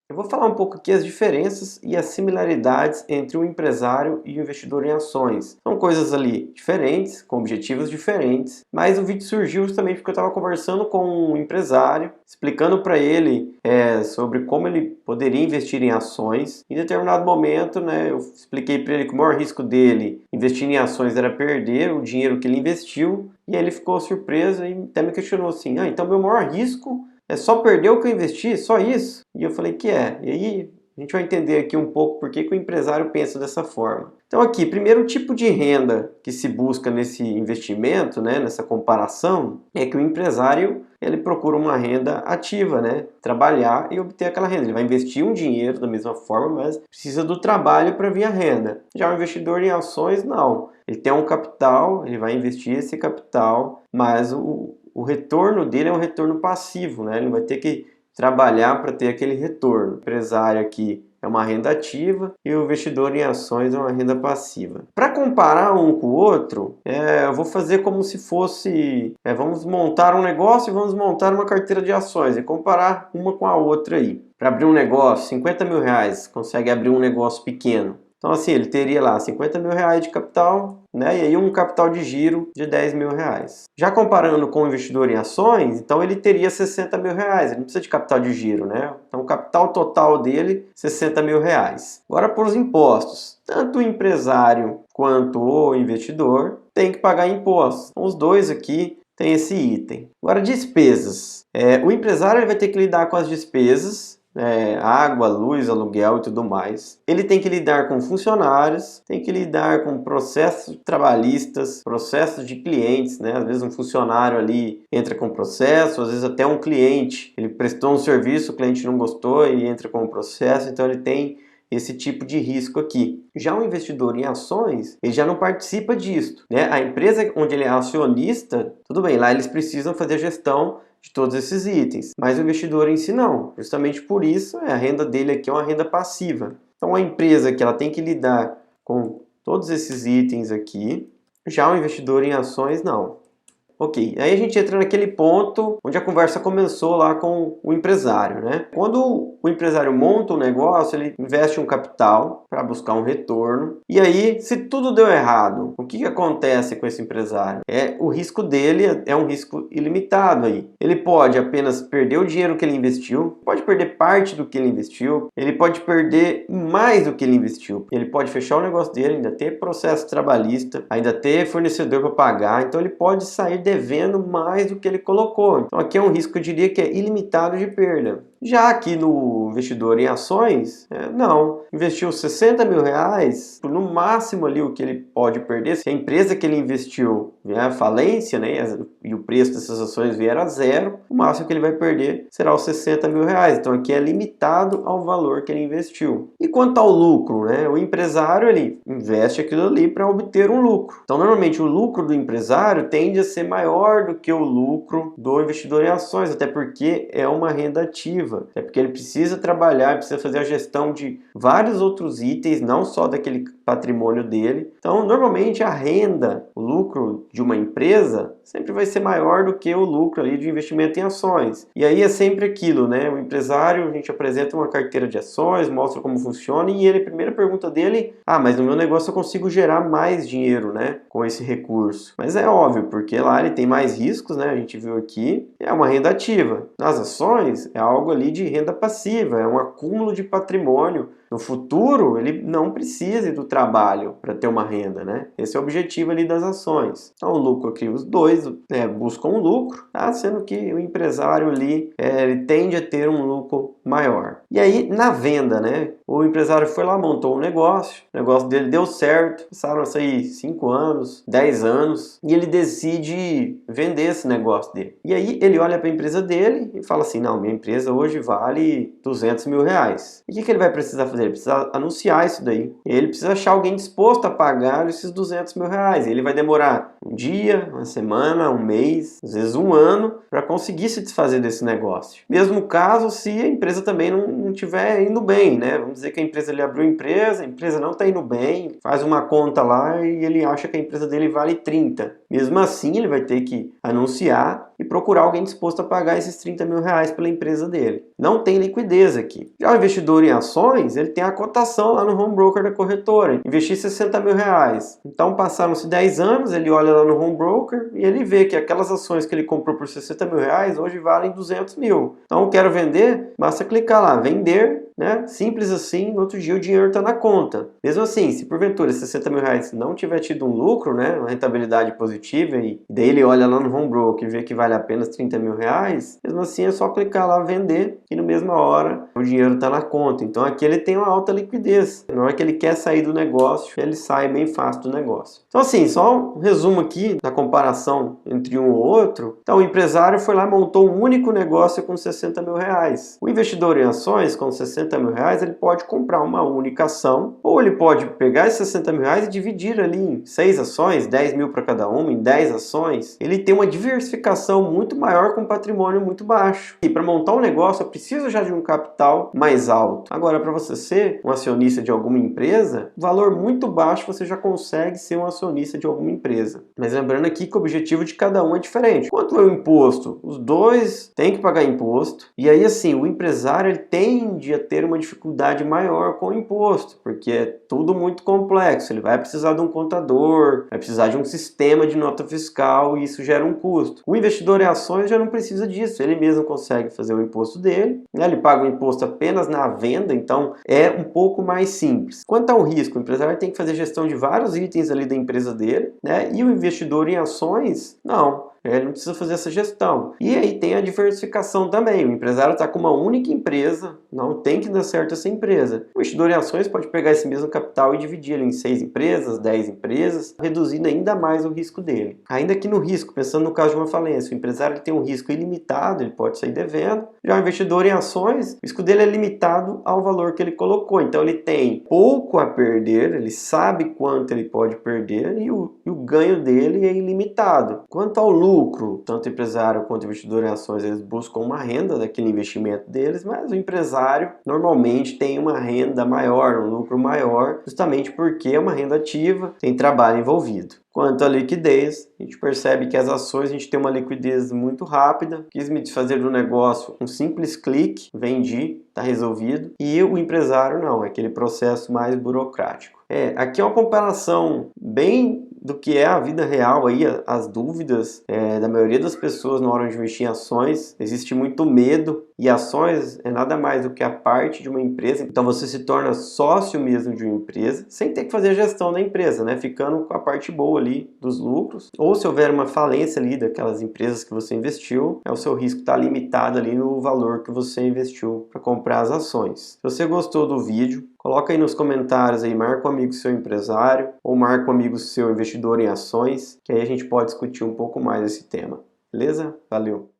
Eu vou falar um pouco aqui as diferenças e as similaridades entre o empresário e o investidor em ações. São coisas ali diferentes, com objetivos diferentes, mas o vídeo surgiu justamente porque eu estava conversando com um empresário, explicando para ele sobre como ele poderia investir em ações. Em determinado momento, eu expliquei para ele que o maior risco dele investir em ações era perder o dinheiro que ele investiu, e aí ele ficou surpreso e até me questionou assim, então meu maior risco é só perder o que eu investi? Só isso? E eu falei que é. E aí a gente vai entender aqui um pouco por que o empresário pensa dessa forma. Então aqui, primeiro o tipo de renda que se busca nesse investimento, nessa comparação, é que o empresário ele procura uma renda ativa, trabalhar e obter aquela renda. Ele vai investir um dinheiro da mesma forma, mas precisa do trabalho para vir a renda. Já o investidor em ações, não. Ele tem um capital, ele vai investir esse capital, mas o retorno dele é um retorno passivo, Ele não vai ter que trabalhar para ter aquele retorno. O empresário aqui é uma renda ativa e o investidor em ações é uma renda passiva. Para comparar um com o outro, eu vou fazer como se fosse, vamos montar um negócio e vamos montar uma carteira de ações e comparar uma com a outra aí. Para abrir um negócio, 50 mil reais, consegue abrir um negócio pequeno. Então assim, ele teria lá 50 mil reais de capital, e aí um capital de giro de 10 mil reais. Já comparando com o investidor em ações, então ele teria 60 mil reais, ele não precisa de capital de giro, Então o capital total dele, 60 mil reais. Agora por os impostos, tanto o empresário quanto o investidor tem que pagar impostos. Então, os dois aqui têm esse item. Agora despesas. O empresário ele vai ter que lidar com as despesas, água, luz, aluguel e tudo mais. Ele tem que lidar com funcionários, tem que lidar com processos trabalhistas, processos de clientes, Às vezes um funcionário ali entra com processo, às vezes até um cliente, ele prestou um serviço, o cliente não gostou e entra com um processo, então ele tem esse tipo de risco aqui. Já o investidor em ações, ele já não participa disso, A empresa onde ele é acionista, tudo bem, lá eles precisam fazer a gestão de todos esses itens, mas o investidor em si não. Justamente por isso, a renda dele aqui é uma renda passiva. Então a empresa que ela tem que lidar com todos esses itens aqui, já o investidor em ações não. Ok, aí a gente entra naquele ponto onde a conversa começou lá com o empresário, Quando o empresário monta um negócio, ele investe um capital para buscar um retorno. E aí, se tudo deu errado, o que acontece com esse empresário? O risco dele é um risco ilimitado aí. Ele pode apenas perder o dinheiro que ele investiu, pode perder parte do que ele investiu, ele pode perder mais do que ele investiu. Ele pode fechar o negócio dele, ainda ter processo trabalhista, ainda ter fornecedor para pagar, então ele pode sair devendo mais do que ele colocou. Então aqui é um risco, eu diria que é ilimitado de perda. Já aqui no investidor em ações, não. Investiu 60 mil reais, no máximo ali o que ele pode perder, se a empresa que ele investiu vier à falência, e o preço dessas ações vier a zero, o máximo que ele vai perder será os 60 mil reais. Então aqui é limitado ao valor que ele investiu. E quanto ao lucro, O empresário, ele investe aquilo ali para obter um lucro. Então normalmente o lucro do empresário tende a ser maior do que o lucro do investidor em ações, até porque é uma renda ativa. É porque ele precisa trabalhar, precisa fazer a gestão de vários outros itens, não só daquele patrimônio dele. Então, normalmente a renda, o lucro de uma empresa sempre vai ser maior do que o lucro ali de investimento em ações. E aí é sempre aquilo, O empresário, a gente apresenta uma carteira de ações, mostra como funciona e ele, a primeira pergunta dele, mas no meu negócio eu consigo gerar mais dinheiro, com esse recurso. Mas é óbvio, porque lá ele tem mais riscos, A gente viu aqui, é uma renda ativa. Nas ações é algo ali de renda passiva, é um acúmulo de patrimônio. No futuro, ele não precisa do trabalho para ter uma renda, Esse é o objetivo ali das ações. Então, o lucro aqui, os dois buscam um lucro, sendo que o empresário ali, ele tende a ter um lucro maior. E aí, na venda, O empresário foi lá, montou um negócio, o negócio dele deu certo, passaram a sair 5 anos, 10 anos, e ele decide vender esse negócio dele. E aí, ele olha para a empresa dele e fala assim, não, minha empresa hoje vale 200 mil reais. E o que ele vai precisar fazer? Ele precisa anunciar isso daí. Ele precisa achar alguém disposto a pagar esses 200 mil reais. Ele vai demorar um dia, uma semana, um mês, às vezes um ano, para conseguir se desfazer desse negócio. Mesmo caso se a empresa também não estiver indo bem, Vamos dizer que a empresa, ele abriu a empresa não está indo bem, faz uma conta lá e ele acha que a empresa dele vale 30. Mesmo assim, ele vai ter que anunciar e procurar alguém disposto a pagar esses 30 mil reais pela empresa dele. Não tem liquidez aqui. Já o investidor em ações, ele tem a cotação lá no home broker da corretora, investir 60 mil reais. Então passaram-se 10 anos, ele olha lá no home broker e ele vê que aquelas ações que ele comprou por 60 mil reais hoje valem 200 mil. Então eu quero vender, basta clicar lá, vender, né? Simples assim, no outro dia o dinheiro está na conta. Mesmo assim, se porventura 60 mil reais não tiver tido um lucro, né, uma rentabilidade positiva, e daí ele olha lá no home broker e vê que vale apenas 30 mil reais, mesmo assim é só clicar lá, vender, e na mesma hora o dinheiro está na conta. Então aqui ele tem uma alta liquidez. Na hora que ele quer sair do negócio, ele sai bem fácil do negócio. Então assim, só um resumo aqui da comparação entre um ou outro. Então o empresário foi lá e montou um único negócio com 60 mil reais. O investidor em ações com 60 mil reais, ele pode comprar uma única ação, ou ele pode pegar esses 60 mil reais e dividir ali em 6 ações, 10 mil para cada uma, em 10 ações. Ele tem uma diversificação muito maior com patrimônio muito baixo. E para montar um negócio, eu preciso já de um capital mais alto. Agora, para você ser um acionista de alguma empresa, valor muito baixo você já consegue ser um acionista de alguma empresa. Mas lembrando aqui que o objetivo de cada um é diferente. Quanto é o imposto? Os dois têm que pagar imposto. E aí, assim, o empresário ele tende a ter uma dificuldade maior com o imposto, porque é tudo muito complexo. Ele vai precisar de um contador, vai precisar de um sistema de nota fiscal e isso gera um custo. O investidor em ações já não precisa disso, ele mesmo consegue fazer o imposto dele, né? Ele paga o imposto apenas na venda, então é um pouco mais simples. Quanto ao risco, o empresário tem que fazer gestão de vários itens ali da empresa dele, né? E o investidor em ações, não. Ele não precisa fazer essa gestão. E aí tem a diversificação também. O empresário está com uma única empresa, não tem que dar certo essa empresa. O investidor em ações pode pegar esse mesmo capital e dividir ele em 6 empresas, 10 empresas, reduzindo ainda mais o risco dele. Ainda que no risco, pensando no caso de uma falência, o empresário ele tem um risco ilimitado, ele pode sair devendo. Já o investidor em ações, o risco dele é limitado ao valor que ele colocou. Então ele tem pouco a perder, ele sabe quanto ele pode perder e o ganho dele é ilimitado. Quanto ao lucro, tanto o empresário quanto o investidor em ações, eles buscam uma renda daquele investimento deles, mas o empresário normalmente tem uma renda maior, um lucro maior, justamente porque é uma renda ativa, tem trabalho envolvido. Quanto à liquidez, a gente percebe que as ações a gente tem uma liquidez muito rápida, quis me desfazer do negócio, um simples clique, vendi, está resolvido, e o empresário não, é aquele processo mais burocrático. Aqui é uma comparação bem do que é a vida real aí, as dúvidas da maioria das pessoas na hora de investir em ações. Existe muito medo e ações é nada mais do que a parte de uma empresa. Então você se torna sócio mesmo de uma empresa, sem ter que fazer a gestão da empresa, né? Ficando com a parte boa ali dos lucros. Ou se houver uma falência ali daquelas empresas que você investiu, o seu risco está limitado ali no valor que você investiu para comprar as ações. Se você gostou do vídeo, coloca aí nos comentários aí, marca um amigo seu empresário ou marca um amigo seu investidor em ações, que aí a gente pode discutir um pouco mais esse tema. Beleza? Valeu!